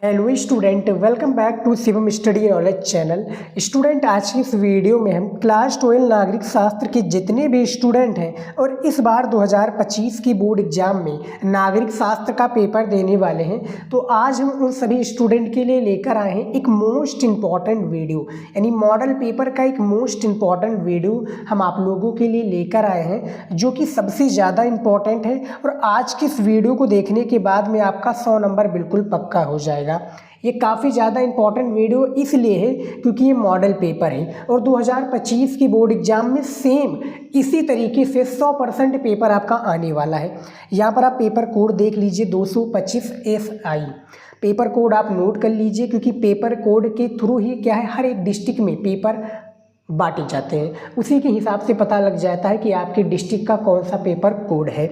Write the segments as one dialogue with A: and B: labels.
A: Hello student, welcome back to Shivam study knowledge channel. Student, आज की इस वीडियो में हम क्लास 12 नागरिक शास्त्र के जितने भी स्टूडेंट हैं और इस बार 2025 की बोर्ड एग्जाम में नागरिक शास्त्र का पेपर देने वाले हैं, तो आज हम उन सभी स्टूडेंट के लिए लेकर आए हैं एक मोस्ट इम्पॉर्टेंट वीडियो, यानी मॉडल पेपर का एक मोस्ट इम्पॉर्टेंट वीडियो हम आप लोगों के लिए लेकर आए हैं, जो कि सबसे ज़्यादा इम्पॉर्टेंट है। और आज की इस वीडियो को देखने के बाद में आपका 100 नंबर बिल्कुल पक्का हो जाएगा। ये काफ़ी ज़्यादा इंपॉर्टेंट वीडियो इसलिए है क्योंकि ये मॉडल पेपर है और 2025 की बोर्ड एग्जाम में सेम इसी तरीके से 100% पेपर आपका आने वाला है। यहाँ पर आप पेपर कोड देख लीजिए 225 SI। पेपर कोड आप नोट कर लीजिए, क्योंकि पेपर कोड के थ्रू ही क्या है, हर एक डिस्ट्रिक्ट में पेपर बांटे जाते हैं। उसी के हिसाब से पता लग जाता है कि आपके डिस्ट्रिक्ट का कौन सा पेपर कोड है।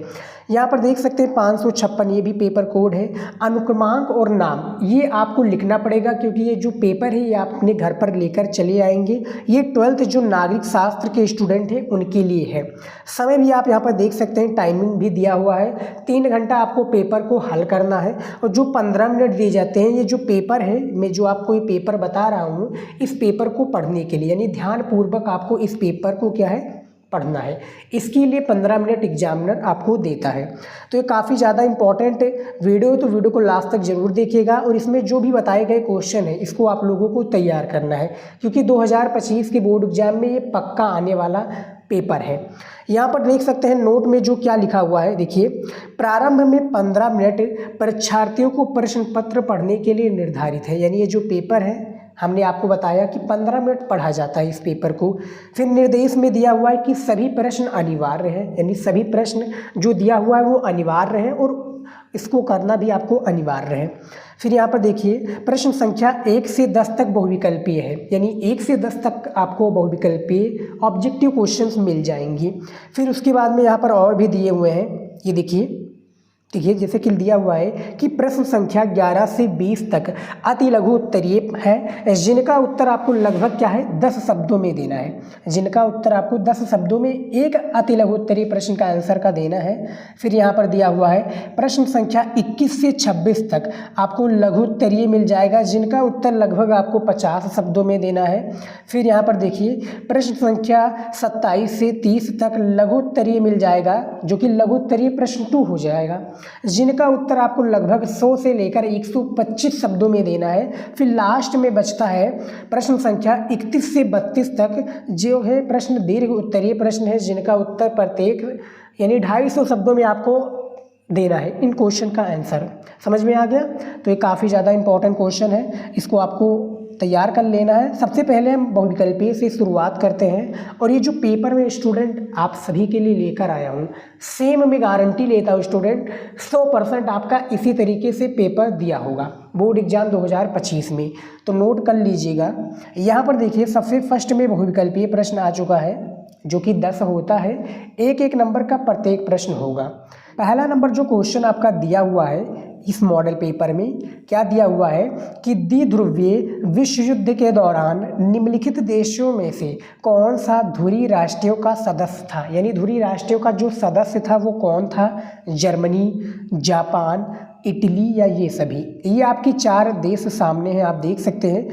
A: यहाँ पर देख सकते हैं 556 ये भी पेपर कोड है। अनुक्रमांक और नाम ये आपको लिखना पड़ेगा, क्योंकि ये जो पेपर है ये आप अपने घर पर लेकर चले आएंगे। ये 12th जो नागरिक शास्त्र के स्टूडेंट हैं उनके लिए है। समय भी आप यहाँ पर देख सकते हैं, टाइमिंग भी दिया हुआ है। 3 घंटा आपको पेपर को हल करना है और जो 15 मिनट दिए जाते हैं, ये जो पेपर है, मैं जो आपको ये पेपर बता रहा हूँ, इस पेपर को पढ़ने के लिए, यानी ध्यानपूर्वक आपको इस पेपर को क्या है पढ़ना है। इसके लिए 15 मिनट एग्जामिनर आपको देता है। तो ये काफ़ी ज़्यादा इंपॉर्टेंट वीडियो है, तो वीडियो को लास्ट तक जरूर देखिएगा। और इसमें जो भी बताए गए क्वेश्चन है इसको आप लोगों को तैयार करना है, क्योंकि 2025 के बोर्ड एग्जाम में ये पक्का आने वाला पेपर है। यहाँ पर देख सकते हैं नोट में जो क्या लिखा हुआ है, देखिए, प्रारंभ में 15 मिनट परीक्षार्थियों को प्रश्न पत्र पढ़ने के लिए निर्धारित है। यानी ये जो पेपर है, हमने आपको बताया कि 15 मिनट पढ़ा जाता है इस पेपर को। फिर निर्देश में दिया हुआ है कि सभी प्रश्न अनिवार्य है, यानी सभी प्रश्न जो दिया हुआ है वो अनिवार्य है और इसको करना भी आपको अनिवार्य है। फिर यहाँ पर देखिए, प्रश्न संख्या 1 से 10 तक बहुविकल्पीय है, यानी 1 से 10 तक आपको बहुविकल्पीय ऑब्जेक्टिव क्वेश्चंस मिल जाएंगे। फिर उसके बाद में यहाँ पर और भी दिए हुए हैं, ये देखिए, जैसे कि दिया हुआ है कि प्रश्न संख्या 11 से 20 तक अति लघु उत्तरीय है, जिनका उत्तर आपको लगभग क्या है 10 शब्दों में देना है। जिनका उत्तर आपको 10 शब्दों में एक अति लघु उत्तरीय प्रश्न का आंसर का देना है। फिर यहाँ पर दिया हुआ है प्रश्न संख्या 21 से 26 तक आपको लघु उत्तरीय मिल जाएगा, जिनका उत्तर लगभग आपको 50 शब्दों में देना है। फिर यहाँ पर देखिए, प्रश्न संख्या 27 से 30 तक लघु उत्तरीय मिल जाएगा, जो कि लघु उत्तरीय प्रश्न 2 हो जाएगा, जिनका उत्तर आपको लगभग 100 से लेकर 125 शब्दों में देना है। फिर लास्ट में बचता है प्रश्न संख्या 31 से 32 तक, जो है प्रश्न दीर्घ उत्तरीय प्रश्न है, जिनका उत्तर प्रत्येक यानी 250 शब्दों में आपको देना है। इन क्वेश्चन का आंसर समझ में आ गया? तो ये काफ़ी ज़्यादा इंपॉर्टेंट क्वेश्चन है, इसको आपको तैयार कर लेना है। सबसे पहले हम बहुविकल्पीय से शुरुआत करते हैं, और ये जो पेपर में स्टूडेंट आप सभी के लिए लेकर आया हूँ, सेम मैं गारंटी लेता हूँ स्टूडेंट 100% आपका इसी तरीके से पेपर दिया होगा बोर्ड एग्जाम 2025 में। तो नोट कर लीजिएगा। यहाँ पर देखिए, सबसे फर्स्ट में बहुविकल्पीय प्रश्न आ चुका है, जो कि 10 होता है। एक नंबर का प्रत्येक प्रश्न होगा। पहला नंबर जो क्वेश्चन आपका दिया हुआ है इस मॉडल पेपर में, क्या दिया हुआ है कि द्विध्रुवीय विश्व युद्ध के दौरान निम्नलिखित देशों में से कौन सा धुरी राष्ट्रों का सदस्य था। यानी धुरी राष्ट्रों का जो सदस्य था वो कौन था? जर्मनी, जापान, इटली या ये सभी। ये आपकी 4 देश सामने हैं, आप देख सकते हैं।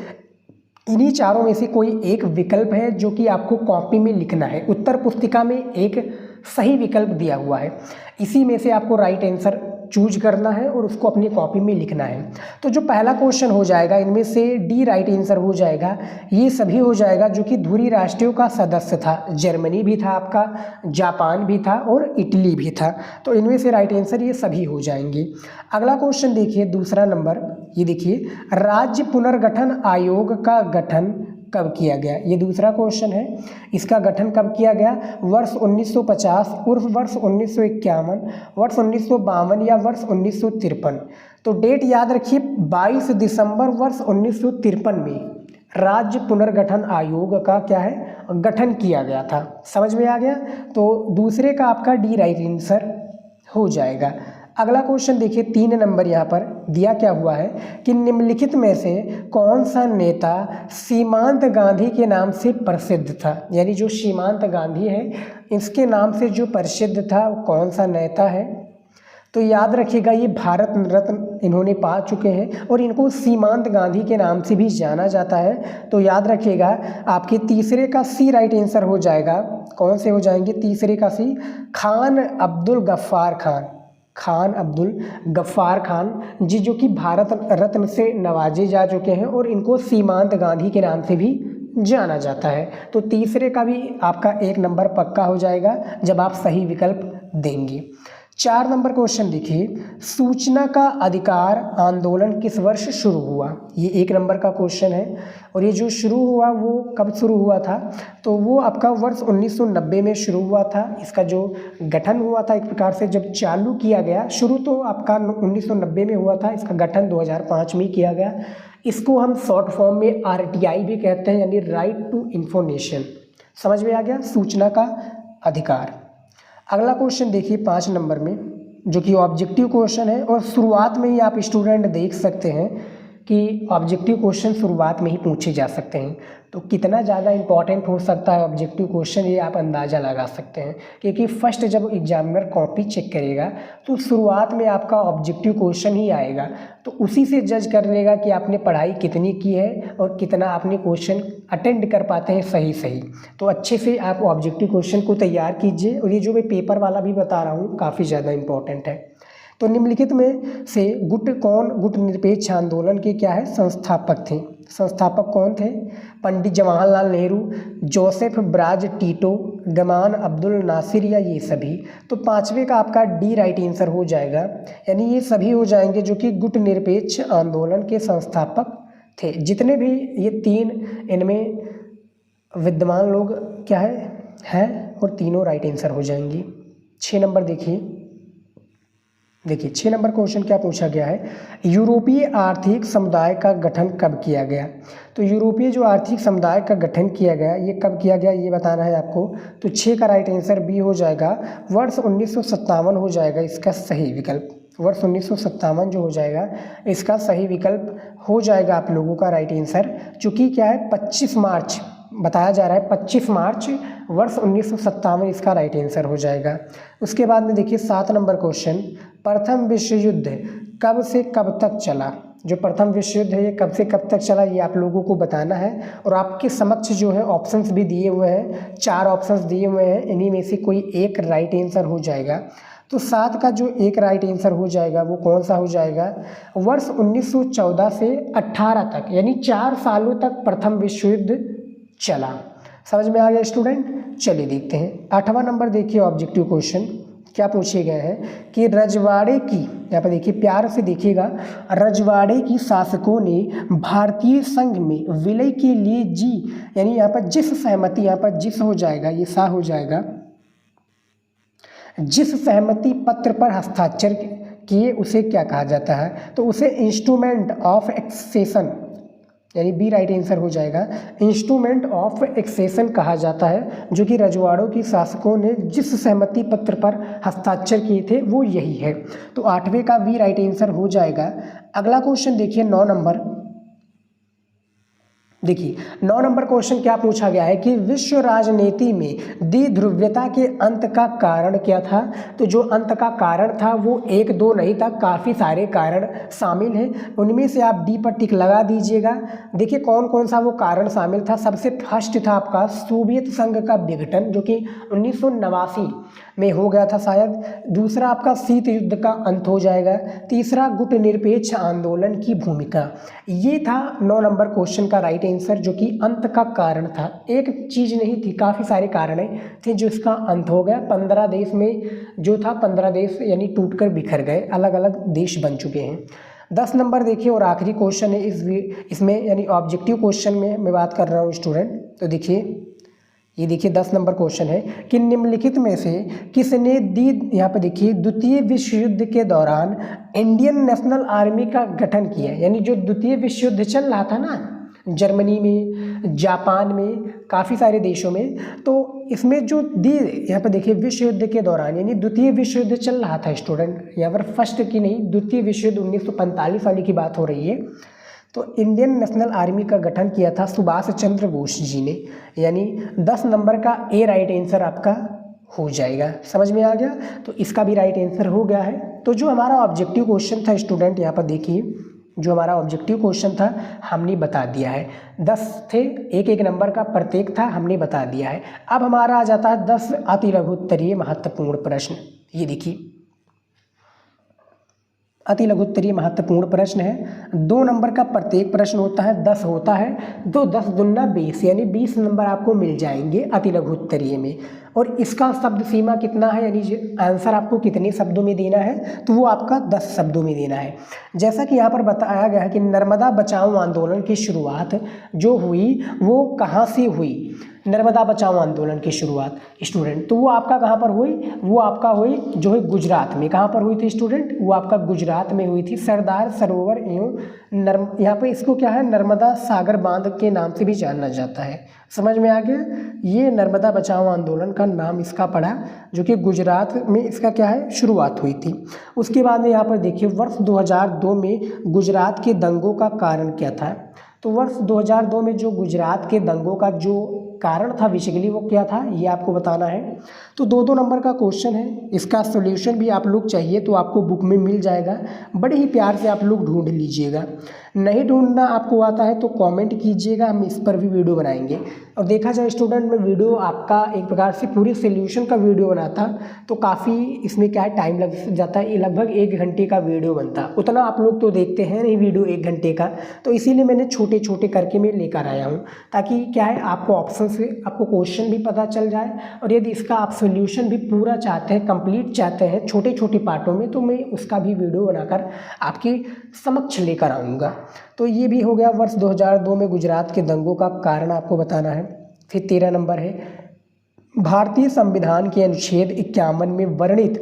A: इन्हीं चारों में से कोई एक विकल्प है जो कि आपको कॉपी में लिखना है। उत्तर पुस्तिका में एक सही विकल्प दिया हुआ है, इसी में से आपको राइट आंसर चूज करना है और उसको अपनी कॉपी में लिखना है। तो जो पहला क्वेश्चन हो जाएगा, इनमें से डी राइट आंसर हो जाएगा। ये सभी हो जाएगा जो कि धुरी राष्ट्रों का सदस्य था। जर्मनी भी था आपका, जापान भी था और इटली भी था। तो इनमें से राइट आंसर ये सभी हो जाएंगे। अगला क्वेश्चन देखिए, दूसरा नंबर, ये देखिए, राज्य पुनर्गठन आयोग का गठन कब किया गया? ये दूसरा क्वेश्चन है। इसका गठन कब किया गया? वर्ष 1950 उर्फ वर्ष 1951, वर्ष 1952 या वर्ष 1953। तो डेट याद रखिए, 22 दिसंबर वर्ष 1953 में राज्य पुनर्गठन आयोग का क्या है, गठन किया गया था। समझ में आ गया? तो दूसरे का आपका डी राइट आंसर हो जाएगा। अगला क्वेश्चन देखिए, 3 नंबर यहाँ पर दिया क्या हुआ है कि निम्नलिखित में से कौन सा नेता सीमांत गांधी के नाम से प्रसिद्ध था। यानी जो सीमांत गांधी है इसके नाम से जो प्रसिद्ध था वो कौन सा नेता है? तो याद रखिएगा ये भारत रत्न इन्होंने पा चुके हैं और इनको सीमांत गांधी के नाम से भी जाना जाता है। तो याद रखिएगा आपके तीसरे का सी राइट आंसर हो जाएगा। कौन से हो जाएंगे? तीसरे का सी, खान अब्दुल गफ्फार खान। खान अब्दुल गफ्फार खान जी, जो कि भारत रत्न से नवाजे जा चुके हैं और इनको सीमांत गांधी के नाम से भी जाना जाता है। तो तीसरे का भी आपका 1 नंबर पक्का हो जाएगा जब आप सही विकल्प देंगे। 4 नंबर क्वेश्चन देखिए, सूचना का अधिकार आंदोलन किस वर्ष शुरू हुआ? ये 1 नंबर का क्वेश्चन है और ये जो शुरू हुआ वो कब शुरू हुआ था? तो वो आपका वर्ष 1990 में शुरू हुआ था। इसका जो गठन हुआ था एक प्रकार से जब चालू किया गया, शुरू तो आपका 1990 में हुआ था, इसका गठन 2005 में किया गया। इसको हम शॉर्ट फॉर्म में RTI भी कहते हैं, यानी राइट टू इन्फॉर्मेशन। समझ में आ गया? सूचना का अधिकार। अगला क्वेश्चन देखिए 5 नंबर में, जो कि ऑब्जेक्टिव क्वेश्चन है और शुरुआत में ही आप स्टूडेंट देख सकते हैं कि ऑब्जेक्टिव क्वेश्चन शुरुआत में ही पूछे जा सकते हैं। तो कितना ज़्यादा इंपॉर्टेंट हो सकता है ऑब्जेक्टिव क्वेश्चन, ये आप अंदाज़ा लगा सकते हैं, क्योंकि फर्स्ट जब एग्जामिनर कॉपी चेक करेगा तो शुरुआत में आपका ऑब्जेक्टिव क्वेश्चन ही आएगा। तो उसी से जज कर लेगा कि आपने पढ़ाई कितनी की है और कितना आपने क्वेश्चन अटेंड कर पाते हैं सही। तो अच्छे से आप ऑब्जेक्टिव क्वेश्चन को तैयार कीजिए और ये जो मैं पेपर वाला भी बता रहा हूँ काफ़ी ज़्यादा इंपॉर्टेंट है। तो निम्नलिखित में से गुट निरपेक्ष आंदोलन के क्या है? संस्थापक थे। संस्थापक कौन थे? Pandit Jawaharlal Nehru, Joseph Broz Tito, Gamal Abdel Nasser या ये सभी। तो 5वें का आपका डी राइट आंसर हो जाएगा, यानी ये सभी हो जाएंगे जो कि गुट निरपेक्ष आंदोलन के संस्थापक थे। जितने भी ये 3 इनमें विद्यमान लोग क्या हैं और तीनों राइट आंसर हो जाएंगे। 6 नंबर देखिए 6 नंबर क्वेश्चन क्या पूछा गया है? यूरोपीय आर्थिक समुदाय का गठन कब किया गया? तो यूरोपीय जो आर्थिक समुदाय का गठन किया गया ये कब किया गया ये बताना है आपको। तो 6 का राइट आंसर बी हो जाएगा, वर्ष 1957 हो जाएगा इसका सही विकल्प। वर्ष 1957 जो हो जाएगा इसका सही विकल्प हो जाएगा आप लोगों का राइट आंसर, चूँकि क्या है 25 मार्च बताया जा रहा है, 25 मार्च वर्ष 1957 इसका राइट आंसर हो जाएगा। उसके बाद में देखिए 7 नंबर क्वेश्चन, प्रथम विश्व युद्ध कब से कब तक चला? जो प्रथम विश्व युद्ध है ये कब से कब तक चला ये आप लोगों को बताना है और आपके समक्ष जो है ऑप्शंस भी दिए हुए हैं, 4 ऑप्शंस दिए हुए हैं, इन्हीं में से कोई एक राइट आंसर हो जाएगा। तो 7 का जो एक राइट आंसर हो जाएगा वो कौन सा हो जाएगा? वर्ष 1914 से 18 तक, यानी 4 सालों तक प्रथम विश्व युद्ध चला। समझ में आ गया स्टूडेंट? चलिए देखते हैं 8वां नंबर देखिए ऑब्जेक्टिव क्वेश्चन क्या पूछे गए हैं कि रजवाड़े की, यहाँ पर देखिए प्यार से देखिएगा, रजवाड़े की शासकों ने भारतीय संघ में विलय के लिए यानी यहाँ पर जिस सहमति, यहाँ पर जिस हो जाएगा ये सा हो जाएगा, जिस सहमति पत्र पर हस्ताक्षर किए उसे क्या कहा जाता है? तो उसे इंस्ट्रूमेंट ऑफ एक्सेशन, यानी बी राइट आंसर हो जाएगा, इंस्ट्रूमेंट ऑफ एक्सेशन कहा जाता है, जो कि रजवाड़ों की शासकों ने जिस सहमति पत्र पर हस्ताक्षर किए थे वो यही है। तो 8वें का बी राइट आंसर हो जाएगा। अगला क्वेश्चन देखिए 9 नंबर, देखिए 9 नंबर क्वेश्चन क्या पूछा गया है कि विश्व राजनीति में द्विध्रुवीयता के अंत का कारण क्या था? तो जो अंत का कारण था वो 1-2 नहीं था, काफ़ी सारे कारण शामिल हैं, उनमें से आप डी पर टिक लगा दीजिएगा। देखिए कौन कौन सा वो कारण शामिल था। सबसे फर्स्ट था आपका सोवियत संघ का विघटन, जो कि 1989 में हो गया था शायद। दूसरा आपका शीत युद्ध का अंत हो जाएगा। तीसरा गुट निरपेक्ष आंदोलन की भूमिका। ये था 9 नंबर क्वेश्चन का राइट आंसर, जो कि अंत का कारण था। एक चीज़ नहीं थी, काफ़ी सारे कारण थे जो इसका अंत हो गया। 15 देश में जो था 15 देश यानी टूटकर बिखर गए, अलग अलग देश बन चुके हैं। 10 नंबर देखिए और आखिरी क्वेश्चन है इसमें, यानी ऑब्जेक्टिव क्वेश्चन में मैं बात कर रहा हूँ स्टूडेंट। तो देखिए ये देखिए 10 नंबर क्वेश्चन है कि निम्नलिखित में से किसने यहाँ पर देखिए द्वितीय विश्व युद्ध के दौरान इंडियन नेशनल आर्मी का गठन किया? यानी जो द्वितीय विश्व युद्ध चल रहा था ना, जर्मनी में, जापान में, काफ़ी सारे देशों में, तो इसमें जो यहाँ पर देखिए विश्व युद्ध के दौरान, यानी द्वितीय विश्व युद्ध चल रहा था स्टूडेंट, यहाँ पर फर्स्ट की नहीं, द्वितीय विश्व युद्ध 1945 वाली की बात हो रही है। तो इंडियन नेशनल आर्मी का गठन किया था सुभाष चंद्र बोस जी ने, यानी 10 नंबर का ए राइट आंसर आपका हो जाएगा। समझ में आ गया? तो इसका भी राइट आंसर हो गया है। तो जो हमारा ऑब्जेक्टिव क्वेश्चन था स्टूडेंट, यहाँ पर देखिए, जो हमारा ऑब्जेक्टिव क्वेश्चन था हमने बता दिया है। 10 थे, एक एक नंबर का प्रत्येक था, हमने बता दिया है। अब हमारा आ जाता है 10 अति लघु उत्तरीय महत्वपूर्ण प्रश्न। ये देखिए अति लघु उत्तरीय महत्वपूर्ण प्रश्न है। 2 नंबर का प्रत्येक प्रश्न होता है, 10 होता है, तो 10 दूना 20 यानी 20 नंबर आपको मिल जाएंगे अति लघु उत्तरीय में। और इसका शब्द सीमा कितना है, यानी आंसर आपको कितने शब्दों में देना है, तो वो आपका 10 शब्दों में देना है। जैसा कि यहाँ पर बताया गया है कि नर्मदा बचाओ आंदोलन की शुरुआत जो हुई वो कहाँ से हुई। नर्मदा बचाओ आंदोलन की शुरुआत स्टूडेंट, तो वो आपका कहाँ पर हुई, वो आपका हुई जो है गुजरात में। कहाँ पर हुई थी स्टूडेंट, वो आपका गुजरात में हुई थी। सरदार सरोवर एवं यहाँ पे इसको क्या है, नर्मदा सागर बांध के नाम से भी जाना जाता है। समझ में आ गया? ये नर्मदा बचाओ आंदोलन का नाम इसका पड़ा, जो कि गुजरात में इसका क्या है, शुरुआत हुई थी। उसके बाद में यहाँ पर देखिए वर्ष 2002 में गुजरात के दंगों का कारण क्या था। तो वर्ष 2002 में जो गुजरात के दंगों का जो कारण था बेसिकली वो क्या था, ये आपको बताना है। तो 2-2 नंबर का क्वेश्चन है, इसका सॉल्यूशन भी आप लोग चाहिए तो आपको बुक में मिल जाएगा। बड़े ही प्यार से आप लोग ढूंढ लीजिएगा। नहीं ढूंढना आपको आता है तो कमेंट कीजिएगा, हम इस पर भी वीडियो बनाएंगे। और देखा जाए स्टूडेंट, मैं वीडियो आपका एक प्रकार से पूरी सॉल्यूशन का वीडियो बनाता तो काफ़ी इसमें क्या है टाइम लग जाता है, लगभग 1 घंटे का वीडियो बनता। उतना आप लोग तो देखते हैं नहीं वीडियो 1 घंटे का, तो इसीलिए मैंने छोटे छोटे करके मैं लेकर आया हूँ, ताकि क्या है आपको ऑप्शन से आपको क्वेश्चन भी पता चल जाए। और यदि इसका आप सॉल्यूशन भी पूरा चाहते हैं, कंप्लीट चाहते हैं छोटे छोटे पार्टों में, तो मैं उसका भी वीडियो बनाकर आपके समक्ष लेकर आऊँगा। तो ये भी हो गया वर्ष 2002 में गुजरात के दंगों का कारण आपको बताना है। फिर 13 नंबर है, भारतीय संविधान के अनुच्छेद 51 में वर्णित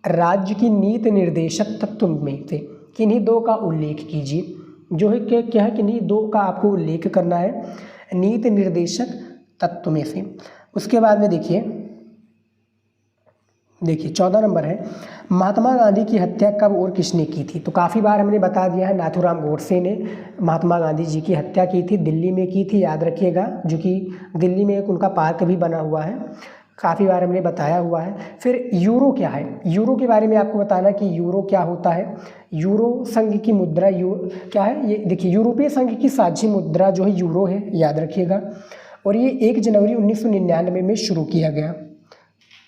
A: राज्य की नीति निर्देशक तत्व में से किन्हीं 2 का उल्लेख कीजिए। जो है क्या है, किन्हीं 2 का आपको उल्लेख करना है नीति निर्देशक तत्व में से। उसके बाद में देखिए 14 नंबर है, महात्मा गांधी की हत्या कब और किसने की थी। तो काफ़ी बार हमने बता दिया है, नाथूराम गोडसे ने महात्मा गांधी जी की हत्या की थी, दिल्ली में की थी, याद रखिएगा, जो कि दिल्ली में एक उनका पार्क भी बना हुआ है, काफ़ी बार हमने बताया हुआ है। फिर यूरो क्या है, यूरो के बारे में आपको बताना कि यूरो क्या होता है। यूरो संघ की मुद्रा क्या है, ये देखिए यूरोपीय संघ की साझी मुद्रा जो है यूरो है, याद रखिएगा। और ये 1 जनवरी 1999 में शुरू किया गया।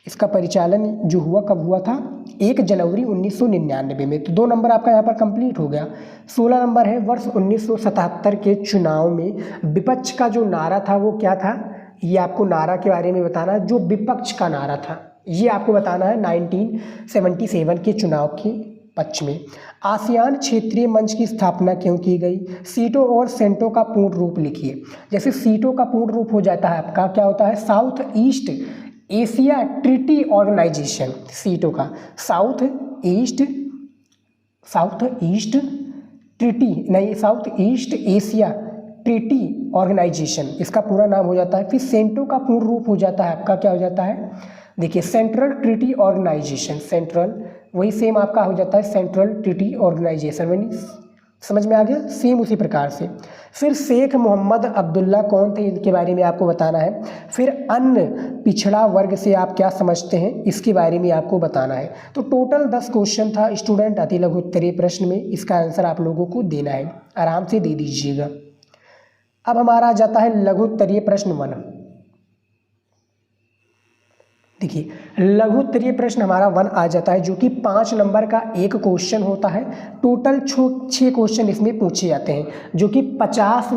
A: इसका परिचालन जो हुआ कब हुआ था, 1 जनवरी 1999 में। तो 2 नंबर आपका यहाँ पर कंप्लीट हो गया। 16 नंबर है, वर्ष 1977 के चुनाव में विपक्ष का जो नारा था वो क्या था, ये आपको नारा के बारे में बताना है। जो विपक्ष का नारा था ये आपको बताना है 1977 के चुनाव के पक्ष में। आसियान क्षेत्रीय मंच की स्थापना क्यों की गई। सीटों और सेंटों का पूर्ण रूप लिखिए। जैसे सीटों का पूर्ण रूप हो जाता है आपका, क्या होता है, South East Asia Treaty Organisation. SEATO का South East Asia Treaty Organisation, इसका पूरा नाम हो जाता है। फिर सेंटो का पूर्ण रूप हो जाता है आपका, क्या हो जाता है, देखिए सेंट्रल ट्रीटी ऑर्गेनाइजेशन। सेंट्रल वही सेम आपका हो जाता है सेंट्रल ट्रीटी ऑर्गेनाइजेशन। समझ में आ गया, सेम उसी प्रकार से। फिर शेख मोहम्मद अब्दुल्ला कौन थे, इनके बारे में आपको बताना है। फिर अन्य पिछड़ा वर्ग से आप क्या समझते हैं, इसके बारे में आपको बताना है। तो टोटल 10 क्वेश्चन था स्टूडेंट अति लघु उत्तरीय प्रश्न में। इसका आंसर आप लोगों को देना है, आराम से दे दीजिएगा। अब हमारा आ जाता है लघु उत्तरीय प्रश्न 1। देखिए लघु उत्तरीय प्रश्न हमारा 1 आ जाता है, जो कि 5 नंबर का एक क्वेश्चन होता है। टोटल 6 क्वेश्चन इसमें पूछे जाते हैं, जो कि 50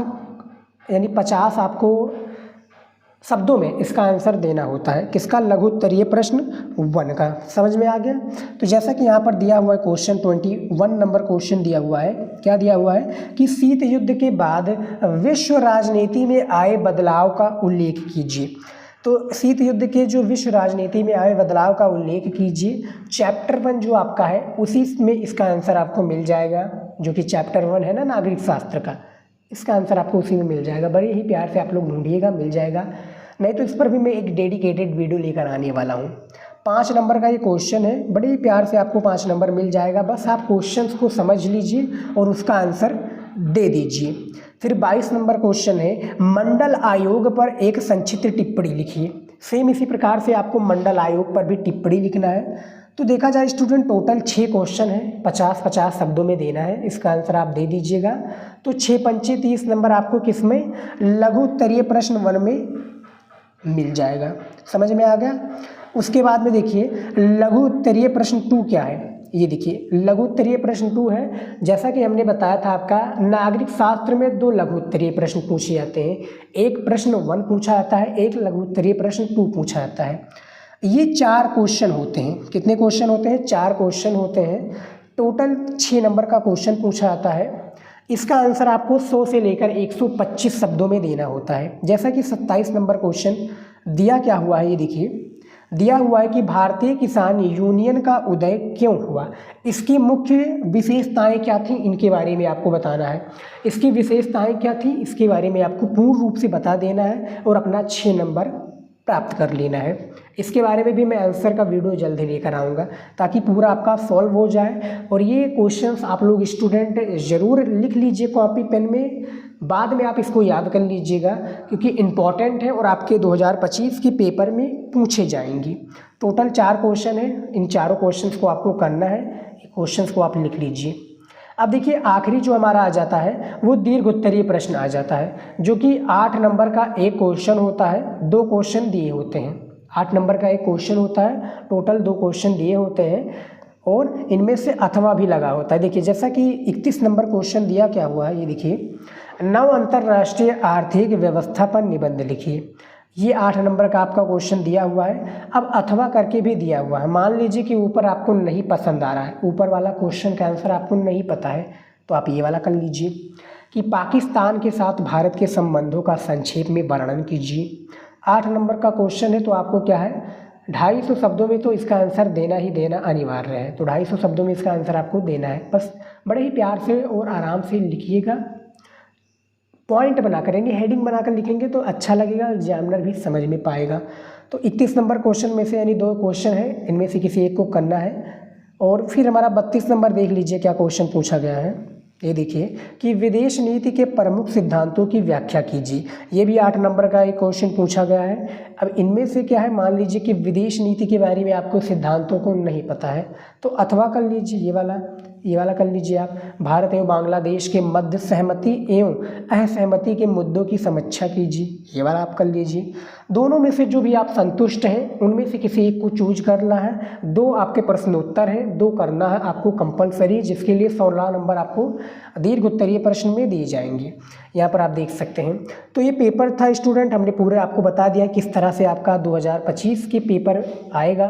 A: आपको शब्दों में इसका आंसर देना होता है। किसका, लघु उत्तरीय प्रश्न 1 का। समझ में आ गया। तो जैसा कि यहाँ पर दिया हुआ है क्वेश्चन 21 नंबर क्वेश्चन दिया हुआ है, क्या दिया हुआ है कि शीत युद्ध के बाद विश्व राजनीति में आए बदलाव का उल्लेख कीजिए। तो शीत युद्ध के जो विश्व राजनीति में आए बदलाव का उल्लेख कीजिए। चैप्टर 1 जो आपका है उसी में इसका आंसर आपको मिल जाएगा, जो कि चैप्टर 1 है ना नागरिक शास्त्र का, इसका आंसर आपको उसी में मिल जाएगा। बड़े ही प्यार से आप लोग ढूंढिएगा, मिल जाएगा। नहीं तो इस पर भी मैं एक डेडिकेटेड वीडियो लेकर आने वाला हूँ। 5 नंबर का ये क्वेश्चन है, बड़े ही प्यार से आपको 5 नंबर मिल जाएगा। बस आप क्वेश्चंस को समझ लीजिए और उसका आंसर दे दीजिए। फिर 22 नंबर क्वेश्चन है, मंडल आयोग पर एक संक्षिप्त टिप्पणी लिखिए। सेम इसी प्रकार से आपको मंडल आयोग पर भी टिप्पणी लिखना है। तो देखा जाए स्टूडेंट टोटल 6 क्वेश्चन है, 50-50 शब्दों में देना है। इसका आंसर आप दे दीजिएगा। तो 6 पंचे 30 नंबर आपको किसमें, लघु उत्तरीय प्रश्न 1 में मिल जाएगा। समझ में आ गया। उसके बाद में देखिए लघु उत्तरीय प्रश्न 2 क्या है। ये देखिए लघु उत्तरीय प्रश्न 2 है, जैसा कि हमने बताया था आपका नागरिक शास्त्र में 2 लघु उत्तरीय प्रश्न पूछे जाते हैं। एक प्रश्न 1 पूछा जाता है, एक लघु उत्तरीय प्रश्न 2 पूछा जाता है। ये 4 क्वेश्चन होते हैं। कितने क्वेश्चन होते हैं, 4 क्वेश्चन होते हैं। टोटल 6 नंबर का क्वेश्चन पूछा जाता है। इसका आंसर आपको 100 से लेकर 125 शब्दों में देना होता है। जैसा कि 27 नंबर क्वेश्चन दिया क्या हुआ है, ये देखिए दिया हुआ है कि भारतीय किसान यूनियन का उदय क्यों हुआ। इसकी मुख्य विशेषताएं क्या थी, इनके बारे में आपको बताना है। इसकी विशेषताएं क्या थी, इसके बारे में आपको पूर्ण रूप से बता देना है और अपना 6 नंबर प्राप्त कर लेना है। इसके बारे में भी मैं आंसर का वीडियो जल्द ही लेकर आऊँगा ताकि पूरा आपका सॉल्व हो जाए। और ये क्वेश्चंस आप लोग स्टूडेंट ज़रूर लिख लीजिए कॉपी पेन में, बाद में आप इसको याद कर लीजिएगा क्योंकि इम्पॉर्टेंट है और आपके 2025 के पेपर में पूछे जाएंगी। टोटल 4 क्वेश्चन है, इन चारों क्वेश्चंस को आपको करना है। क्वेश्चंस को आप लिख लीजिए। अब देखिए आखिरी जो हमारा आ जाता है वो दीर्घ उत्तरीय प्रश्न आ जाता है, जो कि 8 नंबर का एक क्वेश्चन होता है। 2 क्वेश्चन दिए होते हैं। 8 नंबर का एक क्वेश्चन होता है, टोटल 2 क्वेश्चन दिए होते हैं और इनमें से अथवा भी लगा होता है। देखिए जैसा कि 31 नंबर क्वेश्चन दिया क्या हुआ है, ये देखिए नव अंतर्राष्ट्रीय आर्थिक व्यवस्था पर निबंध लिखिए। ये 8 नंबर का आपका क्वेश्चन दिया हुआ है। अब अथवा करके भी दिया हुआ है। मान लीजिए कि ऊपर आपको नहीं पसंद आ रहा है, ऊपर वाला क्वेश्चन का आंसर आपको नहीं पता है, तो आप ये वाला कर लीजिए कि पाकिस्तान के साथ भारत के संबंधों का संक्षेप में वर्णन कीजिए। 8 नंबर का क्वेश्चन है, तो आपको क्या है 250 शब्दों में तो इसका आंसर देना ही देना अनिवार्य है। तो 250 शब्दों में इसका आंसर आपको देना है। बस बड़े ही प्यार से और आराम से लिखिएगा। पॉइंट बना करेंगे, हेडिंग बनाकर लिखेंगे तो अच्छा लगेगा, एग्जामिनर भी समझ में पाएगा। तो 31 नंबर क्वेश्चन में से यानी 2 क्वेश्चन है, इनमें से किसी एक को करना है। और फिर हमारा 32 नंबर देख लीजिए क्या क्वेश्चन पूछा गया है। ये देखिए कि विदेश नीति के प्रमुख सिद्धांतों की व्याख्या कीजिए। ये भी 8 नंबर का एक क्वेश्चन पूछा गया है। अब इनमें से क्या है, मान लीजिए कि विदेश नीति के बारे में आपको सिद्धांतों को नहीं पता है तो अथवा कर लीजिए, ये वाला कर लीजिए आप। भारत एवं बांग्लादेश के मध्य सहमति एवं असहमति के मुद्दों की समीक्षा कीजिए, ये वाला आप कर लीजिए। दोनों में से जो भी आप संतुष्ट हैं उनमें से किसी एक को चूज करना है। 2 आपके प्रश्नोत्तर हैं, 2 करना है आपको कंपलसरी, जिसके लिए 16 नंबर आपको दीर्घ उत्तरीय प्रश्न में दिए जाएंगे। यहाँ पर आप देख सकते हैं। तो ये पेपर था स्टूडेंट, हमने पूरे आपको बता दिया किस तरह से आपका 2025 के पेपर आएगा।